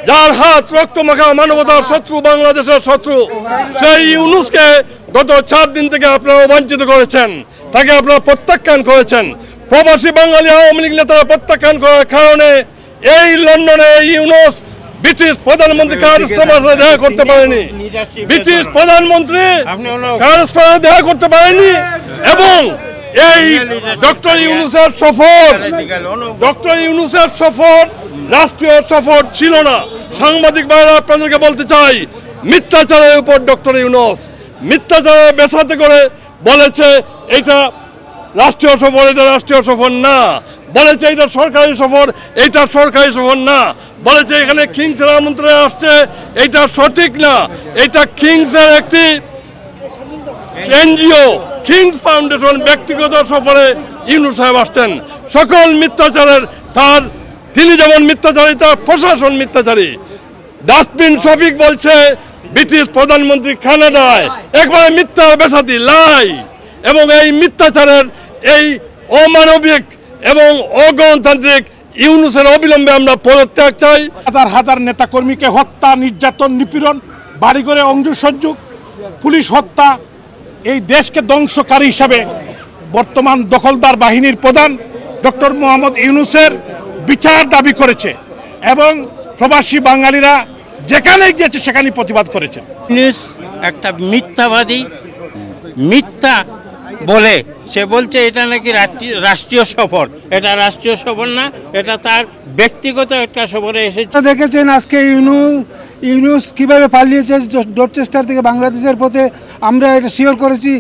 যার হাত রক্তমাখা মানবতার শত্রু, বাংলাদেশের শত্রু, সেই ইউনূসকে গত 4 দিন থেকে আপনারা অবাঞ্ছিত করেছেন, তাকে আপনারা প্রত্যাখ্যান করেছেন। প্রবাসী বাঙালি আওয়ামী লীগ নেতারা প্রত্যাখ্যান করার কারণে এই লন্ডনে ইউনূস ব্রিটিশ প্রধানমন্ত্রী কারস্থানে দেখা করতে পারেনি, ব্রিটিশ প্রধানমন্ত্রী কারস্থানে দেখা করতে পারেনি। এবং এই ডক্টর ইউনূসের সফর রাষ্ট্রীয় সফর ছিল না। সাংবাদিক ভাইরা আপনাদেরকে বলতে চাই, মিথ্যাচারের উপর ডক্টর ইউনূস মিথ্যাচারের বেসাতে করে বলেছে এটা রাষ্ট্রীয় সফর, এটা রাষ্ট্রীয় সফর না। বলেছে এটা সরকারি সফর, এটা সরকারি সফর না। বলেছে এখানে কিংসের আমন্ত্রণে আসছে, এটা সঠিক না। এটা কিংসের একটি এনজিও, কিংস ফাউন্ডেশন ব্যক্তিগত সফরে ইউনূস সাহেব আসছেন। সকল মিথ্যাচারের তিনি যেমন মিথ্যাচারী, তার প্রশাসন মিথ্যাচারী। ডাস্টবিন শফিক বলছে ব্রিটিশ প্রধানমন্ত্রী কানাডায়, একবারে মিথ্যা বেসাতি, লাই। এবং এই মিথ্যাচারের, এই অমানবিক এবং অগণতান্ত্রিক ইউনূসের অবিলম্বে আমরা পদত্যাগ চাই। হাজার হাজার নেতাকর্মীকে হত্যা, নির্যাতন, নিপীড়ন, বাড়িঘরে অগ্নিসংযোগ, পুলিশ হত্যা, এই দেশকে ধ্বংসকারী হিসাবে বর্তমান দখলদার বাহিনীর প্রধান ডক্টর মোহাম্মদ ইউনূসের বিচার দাবি করেছে এবং প্রবাসী বাঙালিরা যেখানেই গিয়েছে সেখানেই প্রতিবাদ করেছেন। ইউনূস একটা মিথ্যাবাদী, মিথ্যা বলে সে বলছে এটা নাকি রাষ্ট্রীয় সফর। এটা রাষ্ট্রীয় সফর না, এটা তার ব্যক্তিগত একটা সফরে এসেছে। দেখেছেন আজকে ইউনূস কিভাবে পালিয়েছে ডরচেস্টার থেকে বাংলাদেশের পথে, আমরা এটা শিওর করেছি।